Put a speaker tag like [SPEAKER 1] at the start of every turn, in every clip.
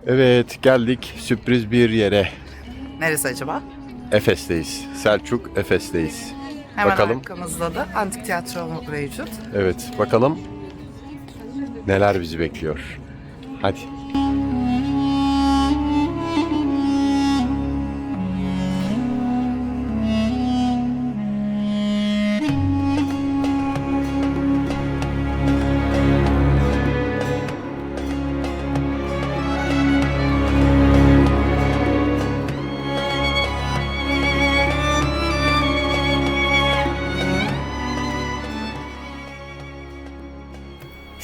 [SPEAKER 1] Evet, geldik sürpriz bir yere.
[SPEAKER 2] Neresi acaba?
[SPEAKER 1] Efes'teyiz. Selçuk Efes'teyiz.
[SPEAKER 2] Hemen
[SPEAKER 1] Bakalım.
[SPEAKER 2] arkamızda da antik tiyatro mevcut.
[SPEAKER 1] Evet, bakalım neler bizi bekliyor. Hadi.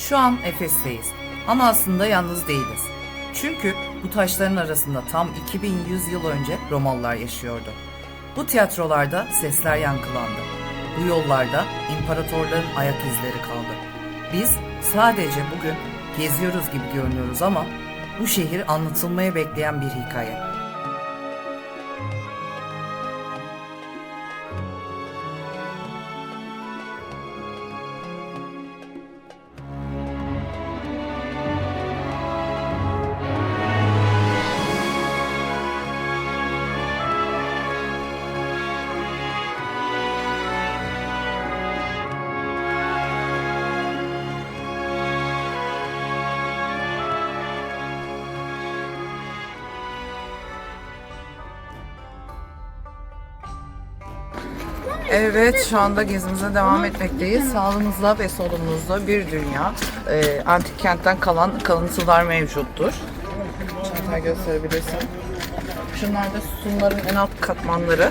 [SPEAKER 2] Şu an Efes'teyiz. Ama aslında yalnız değiliz. Çünkü bu taşların arasında tam 2100 yıl önce Romalılar yaşıyordu. Bu tiyatrolarda sesler yankılandı. Bu yollarda imparatorların ayak izleri kaldı. Biz sadece bugün geziyoruz gibi görünüyoruz ama bu şehir anlatılmaya bekleyen bir hikaye. Evet, şu anda gezimize devam etmekteyiz. Sağımızda ve solumuzda bir dünya antik kentten kalan kalıntılar mevcuttur. Çantayı gösterebilirsin. Şunlar da sütunların en alt katmanları.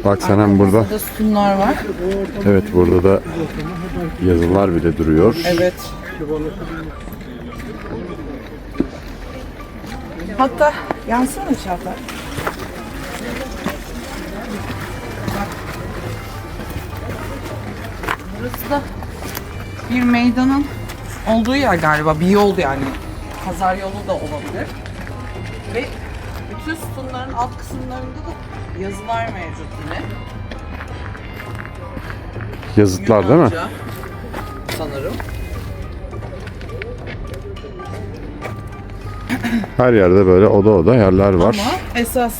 [SPEAKER 1] Bak Senem burada.
[SPEAKER 2] Burada sütunlar var.
[SPEAKER 1] Evet, burada da yazılar bile duruyor.
[SPEAKER 2] Evet. Hatta yansana Çağatay. Burası da bir meydanın olduğu yer galiba. Bir yol yani. Pazar yolu da olabilir. Ve bütün sütunların alt kısımlarında da yazılar mevcut yine.
[SPEAKER 1] Yazıtlar değil mi?
[SPEAKER 2] Yunanca sanırım.
[SPEAKER 1] Her yerde böyle oda oda yerler var.
[SPEAKER 2] Ama esas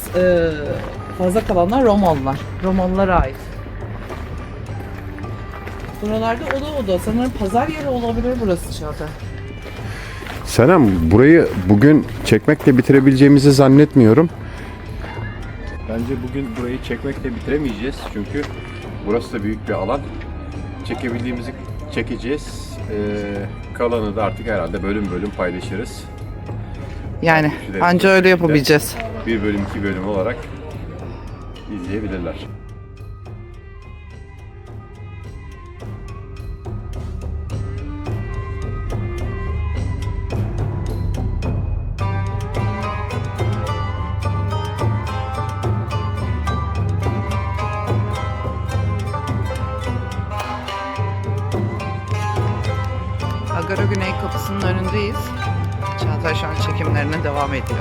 [SPEAKER 2] fazla kalanlar Romalılar. Romalılara ait. Buralarda oda sanırım pazar yeri olabilir burası Çağatay.
[SPEAKER 1] Senem, burayı bugün çekmekle bitirebileceğimizi zannetmiyorum. Bence bugün burayı çekmekle bitiremeyeceğiz. Çünkü burası da büyük bir alan. Çekebildiğimizi çekeceğiz. Kalanı da artık herhalde bölüm bölüm paylaşırız.
[SPEAKER 2] Yani anca öyle yapabileceğiz.
[SPEAKER 1] Bir bölüm, iki bölüm olarak izleyebilirler.
[SPEAKER 2] Agora Güney Kapısı'nın önündeyiz. Çağatay şu an çekimlerine devam ediyor.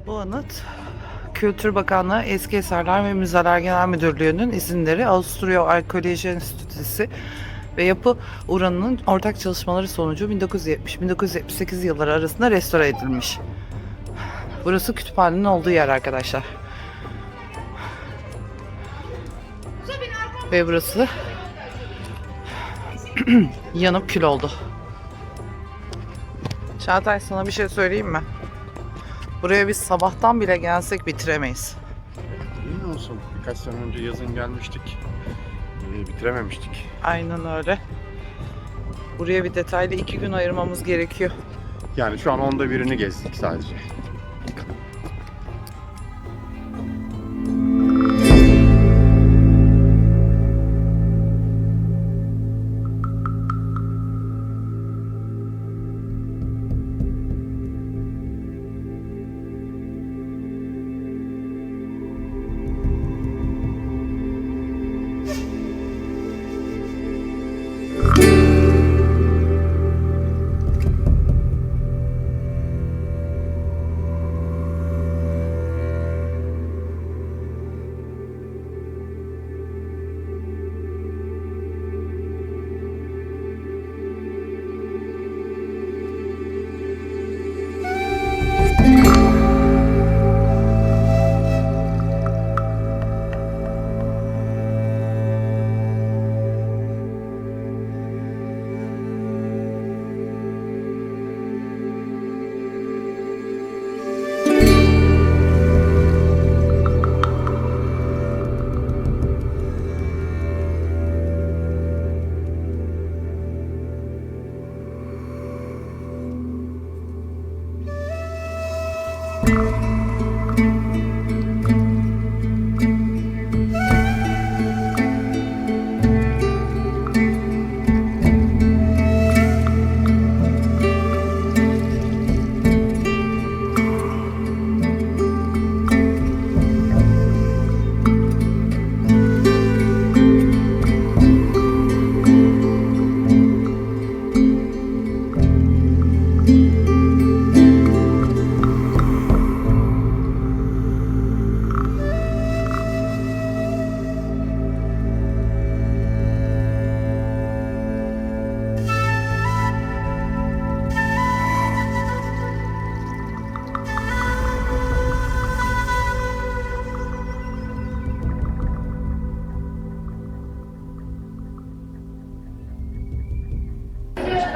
[SPEAKER 2] Bu anıt Kültür Bakanlığı Eski Eserler ve Müzeler Genel Müdürlüğü'nün izinleri, Avusturya Arkeoloji Enstitüsü ve Yapı Uranı'nın ortak çalışmaları sonucu 1970-1978 yılları arasında restore edilmiş. Burası kütüphanenin olduğu yer arkadaşlar. Ve burası yanıp kül oldu. Çağatay, sana bir şey söyleyeyim mi? Buraya biz sabahtan bile gelsek bitiremeyiz.
[SPEAKER 1] İyi olsun. Birkaç sene önce yazın gelmiştik. Bitirememiştik.
[SPEAKER 2] Aynen öyle. Buraya bir detaylı 2 gün ayırmamız gerekiyor.
[SPEAKER 1] Yani şu an onda birini gezdik sadece.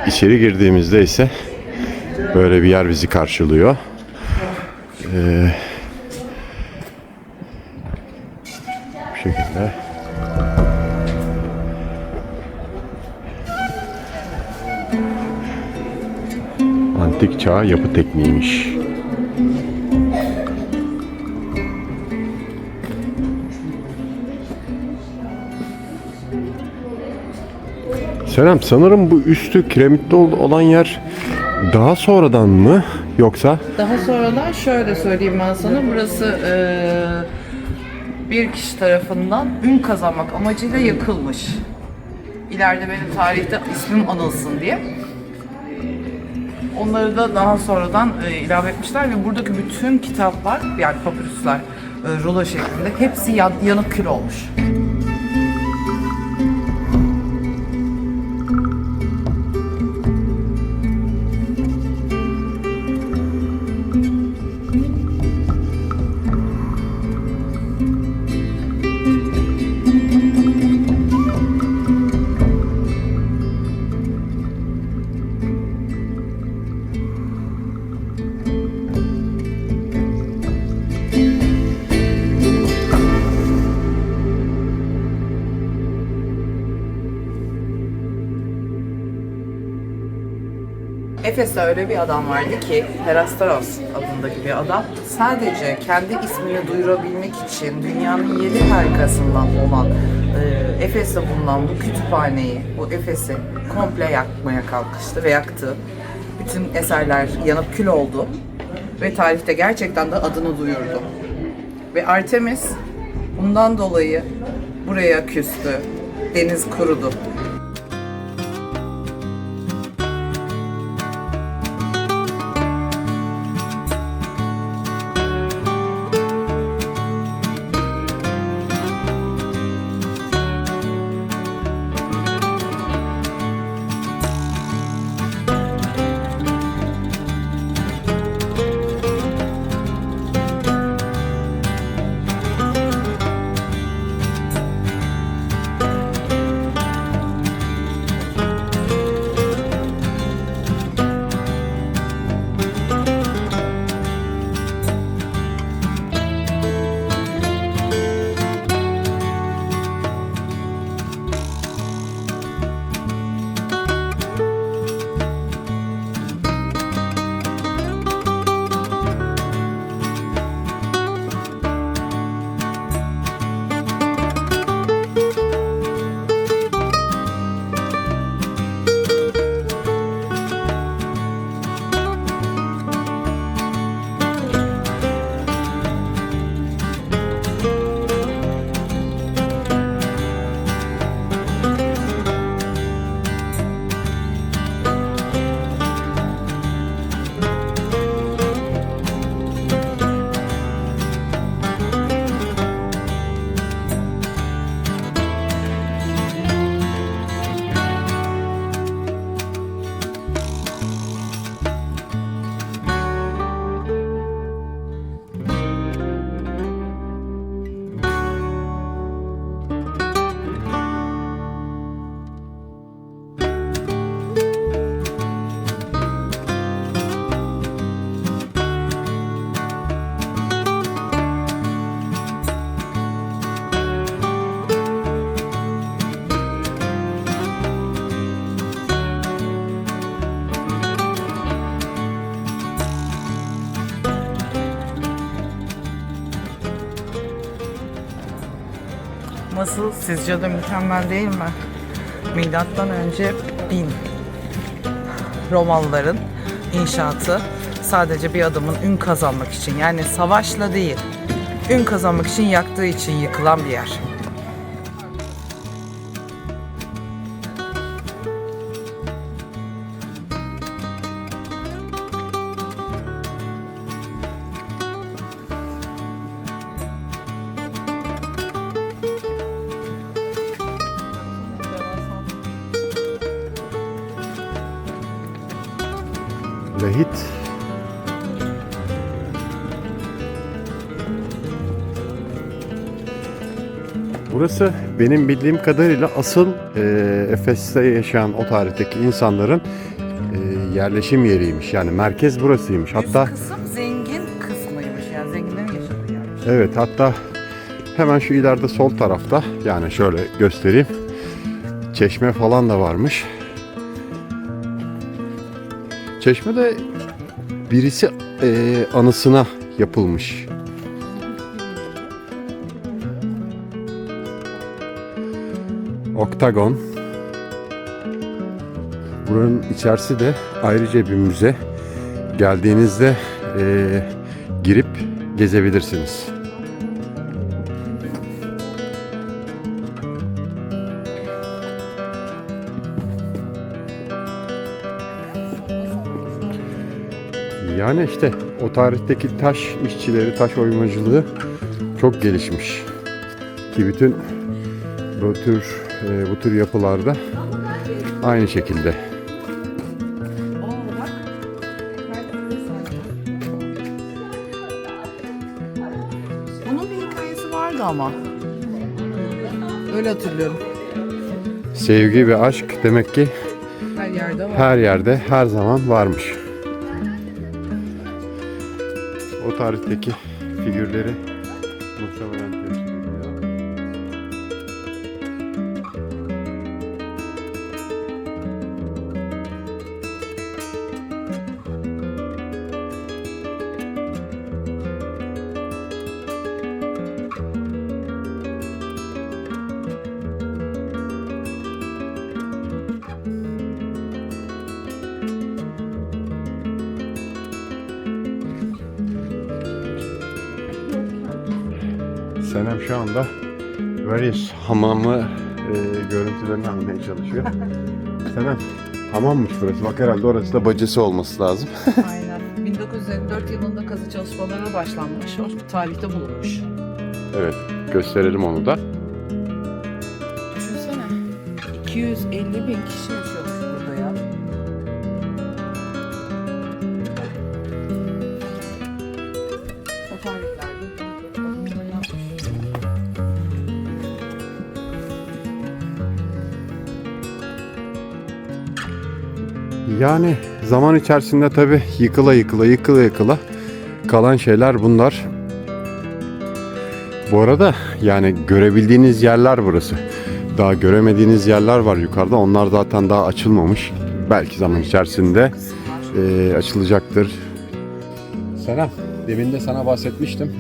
[SPEAKER 1] İçeri girdiğimizde ise böyle bir yer bizi karşılıyor. Bu şekilde. Antik çağ yapı tekniğiymiş. Selam, sanırım bu üstü kiremitli olan yer daha sonradan mı yoksa?
[SPEAKER 2] Daha sonradan şöyle söyleyeyim ben sana. Burası bir kişi tarafından ün kazanmak amacıyla yakılmış. İleride benim tarihte ismim anılsın diye. Onları da daha sonradan ilave etmişler ve buradaki bütün kitaplar, yani papirüsler rulo şeklinde hepsi yanıp kül olmuş. Efes'te öyle bir adam vardı ki, Herastaros adındaki bir adam, sadece kendi ismini duyurabilmek için dünyanın 7 harikasından olan Efes'te bulunan bu kütüphaneyi, bu Efes'i komple yakmaya kalkıştı ve yaktı. Bütün eserler yanıp kül oldu ve tarihte gerçekten de adını duyurdu. Ve Artemis bundan dolayı buraya küstü, deniz kurudu.
[SPEAKER 3] Nasıl? Sizce de mükemmel değil mi? Milattan önce 1000. Romalıların inşaatı sadece bir adamın ün kazanmak için, yani savaşla değil, ün kazanmak için yaktığı için yıkılan bir yer.
[SPEAKER 1] Lahit. Burası benim bildiğim kadarıyla asıl Efes'te yaşayan o tarihteki insanların yerleşim yeriymiş. Yani merkez burasıymış. Hatta
[SPEAKER 3] Üst kısım zengin kısmıymış, yani zenginlerin yaşadığı yermiş.
[SPEAKER 1] evet, hatta hemen şu ileride sol tarafta, yani şöyle göstereyim, çeşme falan da varmış. Çeşme de birisi anısına yapılmış. Oktagon. Buranın içerisi de ayrıca bir müze. Geldiğinizde girip gezebilirsiniz. Yani işte o tarihteki taş işçileri, taş oymacılığı çok gelişmiş. Ki bütün bu tür yapılarda aynı şekilde.
[SPEAKER 3] Bunun bir hikayesi vardı ama. Öyle hatırlıyorum.
[SPEAKER 1] Sevgi ve aşk demek ki
[SPEAKER 3] Her yerde var.
[SPEAKER 1] her yerde, her zaman varmış. O tarihteki figürleri muhtemelen temsil ediyor. Senem şu anda Varis hamamı görüntülerini almaya çalışıyor. Senem, hamammış burası. Bak herhalde orası da bacası olması lazım.
[SPEAKER 3] Aynen. 1954 yılında kazı çalışmalarına başlanmış. O tarihte bulunmuş.
[SPEAKER 1] Evet, gösterelim onu da.
[SPEAKER 3] Düşünsene. 250 bin kişi yaşıyormuş burada ya. O tarihlerde.
[SPEAKER 1] Yani zaman içerisinde tabii yıkıla kalan şeyler bunlar. Bu arada yani görebildiğiniz yerler burası. Daha göremediğiniz yerler var yukarıda. Onlar zaten daha açılmamış. Belki zaman içerisinde açılacaktır. Selam. Demin de sana bahsetmiştim.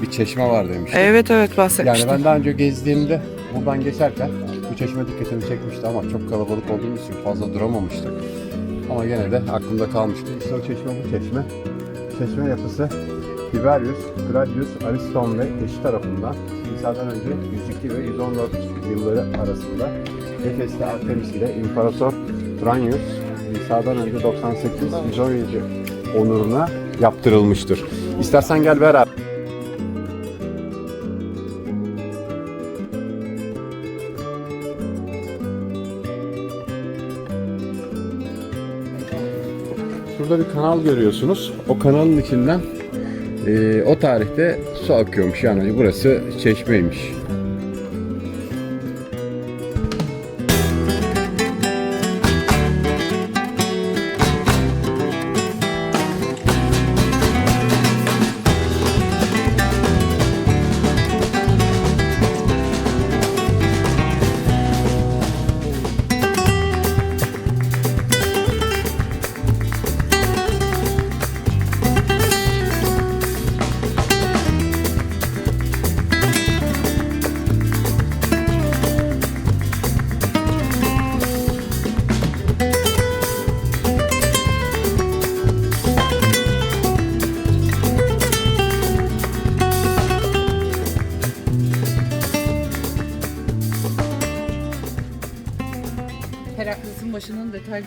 [SPEAKER 1] Bir çeşme var demiştim.
[SPEAKER 3] Evet bahsetmiştim.
[SPEAKER 1] Yani ben daha önce gezdiğimde buradan geçerken bu çeşme dikkatimi çekmişti ama çok kalabalık olduğumuz için fazla duramamıştık. Ama gene de aklımda kalmıştı. İşte o çeşme bu çeşme. Çeşme yapısı Tiberius, Claudius, Ariston ve eşi tarafından İsa'dan önce 102 ve 114 yılları arasında Efes'te Artemis ile İmparator Traianus İsa'dan önce 98-117 onuruna yaptırılmıştır. İstersen gel beraber. Şurada bir kanal görüyorsunuz. O kanalın içinden o tarihte su akıyormuş. Yani burası çeşmeymiş.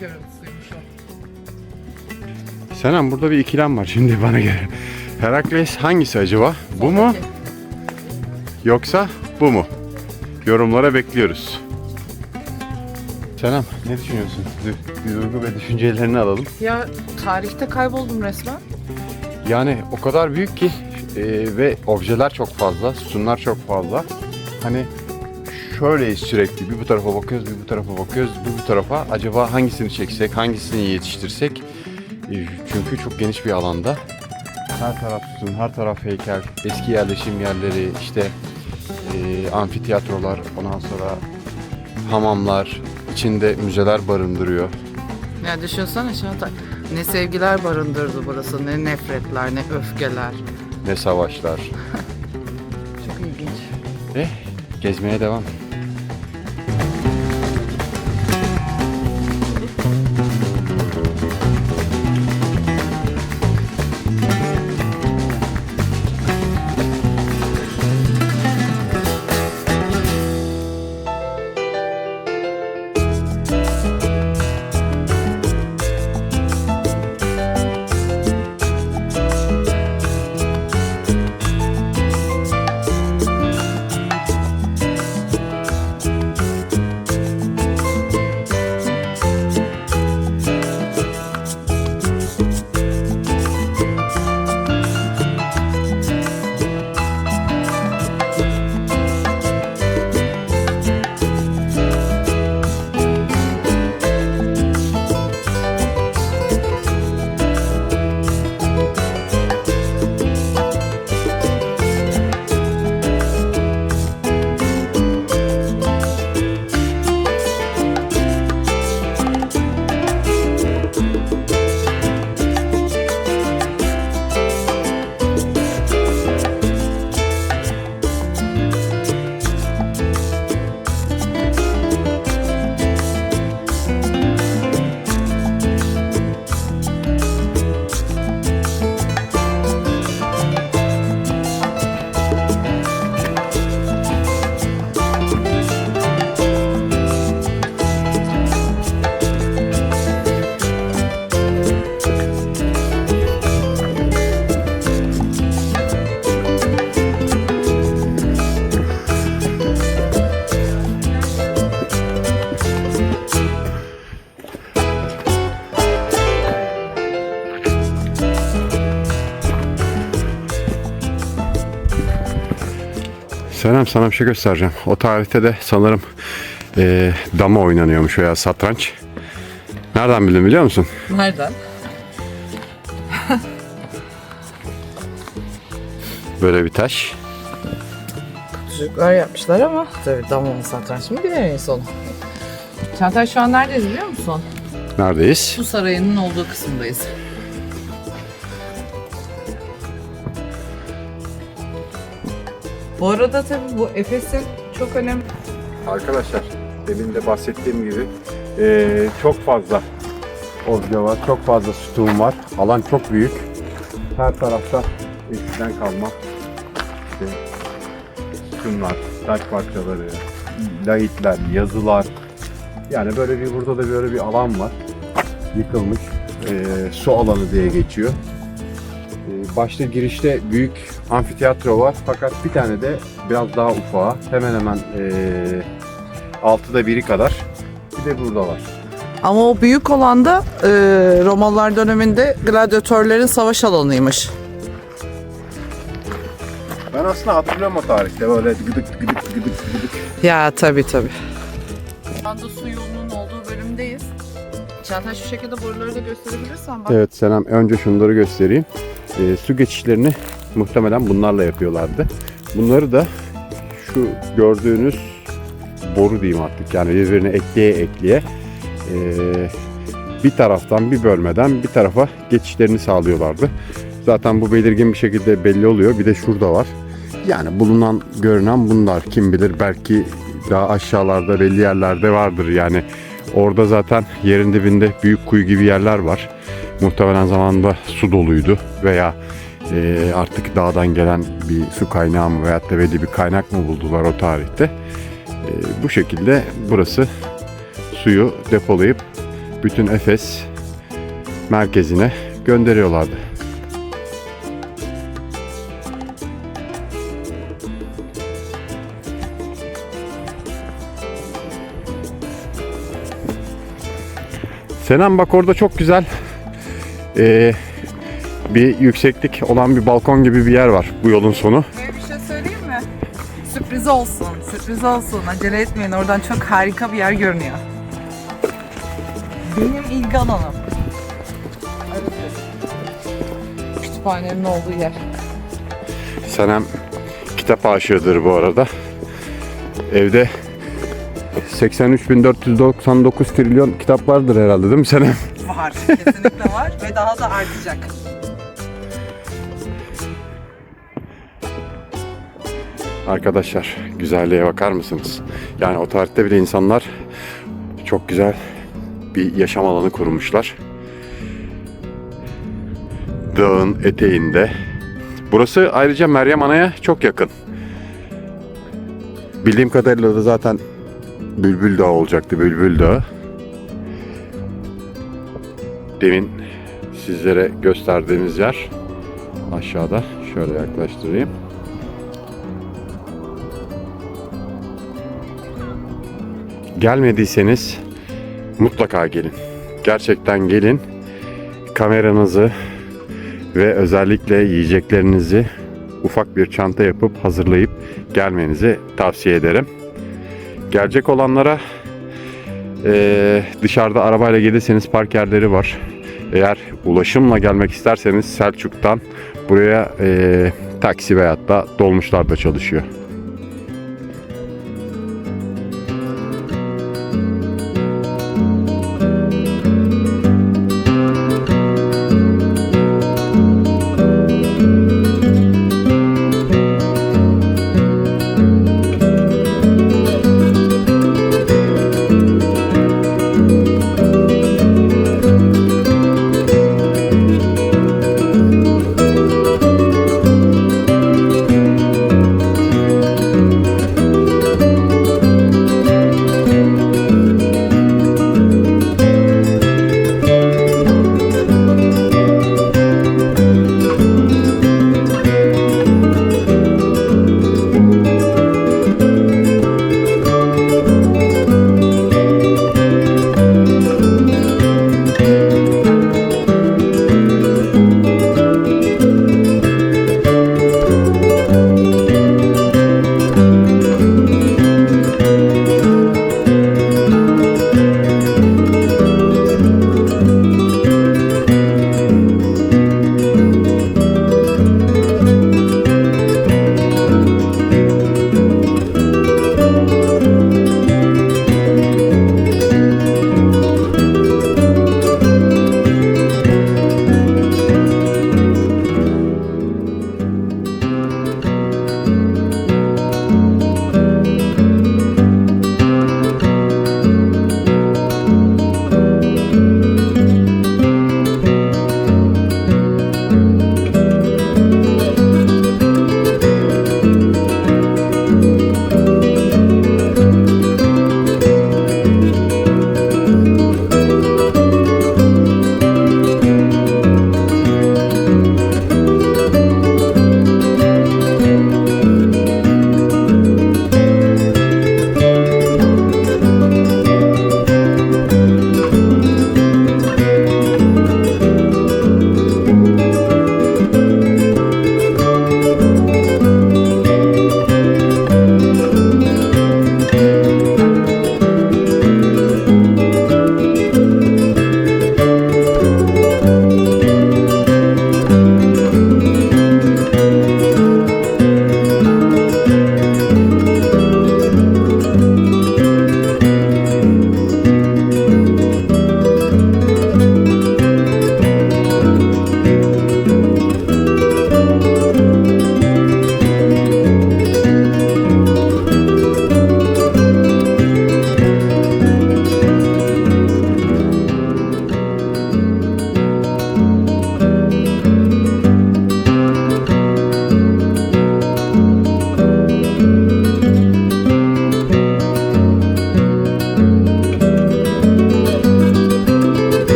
[SPEAKER 3] görüntüsüymüş o.
[SPEAKER 1] Senem, burada bir ikilem var şimdi bana göre. Herakles hangisi acaba? Bu mu? Yoksa bu mu? Yorumlara bekliyoruz. Senem, ne düşünüyorsun? Bir duygu ve düşüncelerini alalım.
[SPEAKER 3] Ya tarihte kayboldum resmen.
[SPEAKER 1] Yani o kadar büyük ki ve objeler çok fazla, sütunlar çok fazla. Hani şöyleyiz sürekli. Bir bu tarafa bakıyoruz, bir bu tarafa bakıyoruz, bir bu tarafa. Acaba hangisini çeksek, hangisini yetiştirsek? Çünkü çok geniş bir alanda. Her taraf sütun, her taraf heykel, eski yerleşim yerleri, işte amfiteyatrolar, ondan sonra hamamlar, içinde müzeler barındırıyor.
[SPEAKER 3] Ya düşünsene Çağatay. Ne sevgiler barındırdı burası, ne nefretler, ne öfkeler.
[SPEAKER 1] Ne savaşlar.
[SPEAKER 3] Çok ilginç.
[SPEAKER 1] Gezmeye devam. Senem, sana bir şey göstereceğim. O tarihte de sanırım dama oynanıyormuş veya satranç. Nereden bildin biliyor musun?
[SPEAKER 3] Nereden?
[SPEAKER 1] Böyle bir taş.
[SPEAKER 3] Çocuklar yapmışlar ama tabii damlanın satranç mı bilemeyiz onu. Çağatay, şu an neredeyiz biliyor musun?
[SPEAKER 1] Neredeyiz?
[SPEAKER 3] Su sarayının olduğu kısımdayız. Bu arada tabii bu Efes'in çok önemli...
[SPEAKER 1] Arkadaşlar, demin de bahsettiğim gibi çok fazla obje var, çok fazla sütun var. Alan çok büyük. Her tarafta eskiden kalma işte sütunlar, taş parçaları, lahitler, yazılar. Yani böyle bir burada da böyle bir alan var. Yıkılmış. Su alanı diye geçiyor. Başta girişte büyük amfiteyatro var fakat bir tane de biraz daha ufağı, hemen hemen 6'da 1'i kadar bir de burada var.
[SPEAKER 3] Ama o büyük olan da Romalılar döneminde gladyatörlerin savaş alanıymış.
[SPEAKER 1] Ben aslında hatırlıyorum o tarihte böyle gıdık gıdık.
[SPEAKER 3] Ya tabii. Şu anda su yolunun olduğu bölümdeyiz. Çağatay, şu şekilde boruları da gösterebilirsen bak.
[SPEAKER 1] Evet Senem, önce şunları göstereyim. Su geçişlerini muhtemelen bunlarla yapıyorlardı. Bunları da şu gördüğünüz boru diyeyim artık, yani birbirine ekleye bir taraftan, bir bölmeden bir tarafa geçişlerini sağlıyorlardı. Zaten bu belirgin bir şekilde belli oluyor. Bir de şurada var. Yani bulunan, görünen bunlar. Kim bilir, belki daha aşağılarda belli yerlerde vardır. Yani orada zaten yerin dibinde büyük kuyu gibi yerler var. Muhtemelen zamanında su doluydu veya artık dağdan gelen bir su kaynağı mı veyahut da belli bir kaynak mı buldular o tarihte. Bu şekilde burası suyu depolayıp bütün Efes merkezine gönderiyorlardı. Senem bak orada çok güzel bir yükseklik olan bir balkon gibi bir yer var bu yolun sonu.
[SPEAKER 3] Böyle bir şey söyleyeyim mi? Sürpriz olsun, sürpriz olsun. Acele etmeyin, oradan çok harika bir yer görünüyor. Benim ilgi alanım. Kütüphanenin olduğu yer.
[SPEAKER 1] Senem kitap aşığıdır bu arada. Evde 83.499 trilyon kitap vardır herhalde değil mi Senem?
[SPEAKER 3] Var, kesinlikle var ve daha da artacak.
[SPEAKER 1] Arkadaşlar güzelliğe bakar mısınız? Yani o tarihte bile insanlar çok güzel bir yaşam alanı kurmuşlar. Dağın eteğinde. Burası ayrıca Meryem Ana'ya çok yakın. Bildiğim kadarıyla da zaten Bülbül Dağı olacaktı. Bülbül Dağı. Demin sizlere gösterdiğimiz yer aşağıda. Şöyle yaklaştırayım. Gelmediyseniz mutlaka gelin. Gerçekten gelin. Kameranızı ve özellikle yiyeceklerinizi ufak bir çanta yapıp hazırlayıp gelmenizi tavsiye ederim. Gelecek olanlara dışarıda arabayla gelirseniz park yerleri var. Eğer ulaşımla gelmek isterseniz Selçuk'tan buraya taksi veyahut da dolmuşlar da çalışıyor.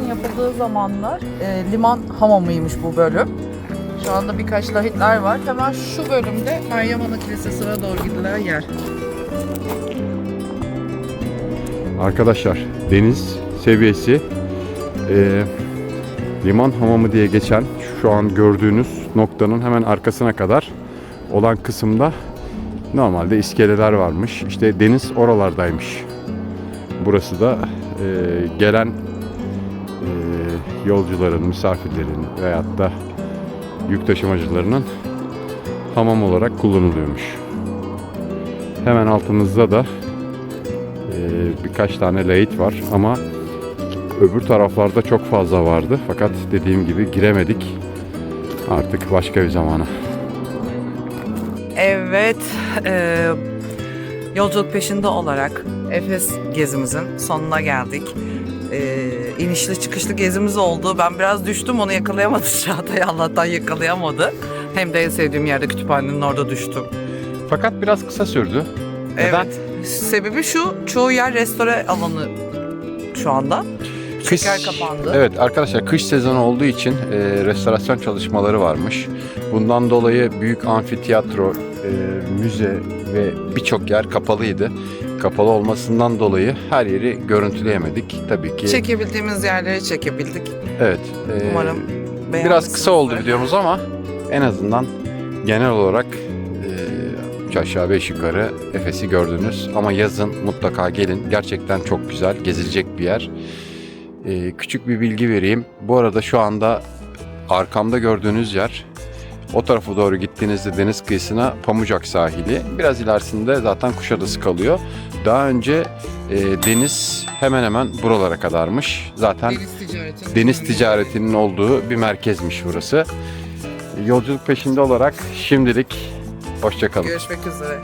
[SPEAKER 3] yapıldığı zamanlar liman hamamıymış bu bölüm. Şu anda birkaç lahitler var. Hemen şu bölümde Meryem Ana Kilisesi'ne doğru gidilen yer.
[SPEAKER 1] Arkadaşlar deniz seviyesi liman hamamı diye geçen şu an gördüğünüz noktanın hemen arkasına kadar olan kısımda normalde iskeleler varmış. İşte deniz oralardaymış. Burası da gelen yolcuların, misafirlerin veyahut da yük taşımacılarının hamam olarak kullanılıyormuş. Hemen altımızda da birkaç tane lahit var ama öbür taraflarda çok fazla vardı. Fakat dediğim gibi giremedik. Artık başka bir zamana.
[SPEAKER 3] Evet, yolculuk peşinde olarak Efes gezimizin sonuna geldik. İnişli çıkışlı gezimiz oldu. Ben biraz düştüm, onu yakalayamadı Çağatay. Allah'tan yakalayamadı. Hem de en sevdiğim yerde, kütüphanenin orada düştüm.
[SPEAKER 1] Fakat biraz kısa sürdü. Neden?
[SPEAKER 3] Evet. Sebebi şu, çoğu yer restore alanı şu anda. Şeker kapandı.
[SPEAKER 1] Evet arkadaşlar, kış sezonu olduğu için restorasyon çalışmaları varmış. Bundan dolayı büyük amfiteyatro, müze ve birçok yer kapalıydı. Kapalı olmasından dolayı her yeri görüntüleyemedik. Tabii ki.
[SPEAKER 3] Çekebildiğimiz yerleri çekebildik.
[SPEAKER 1] Evet.
[SPEAKER 3] Umarım
[SPEAKER 1] biraz kısa oldu videomuz ama en azından genel olarak üç aşağı beş yukarı Efes'i gördünüz. Ama yazın mutlaka gelin. Gerçekten çok güzel, gezilecek bir yer. Küçük bir bilgi vereyim. Bu arada şu anda arkamda gördüğünüz yer, o tarafa doğru gittiğinizde deniz kıyısına Pamucak sahili. Biraz ilerisinde zaten Kuşadası kalıyor. Daha önce deniz hemen hemen buralara kadarmış. Zaten deniz ticaretinin olduğu bir merkezmiş burası. Yolculuk peşinde olarak şimdilik hoşça kalın.
[SPEAKER 3] Görüşmek üzere.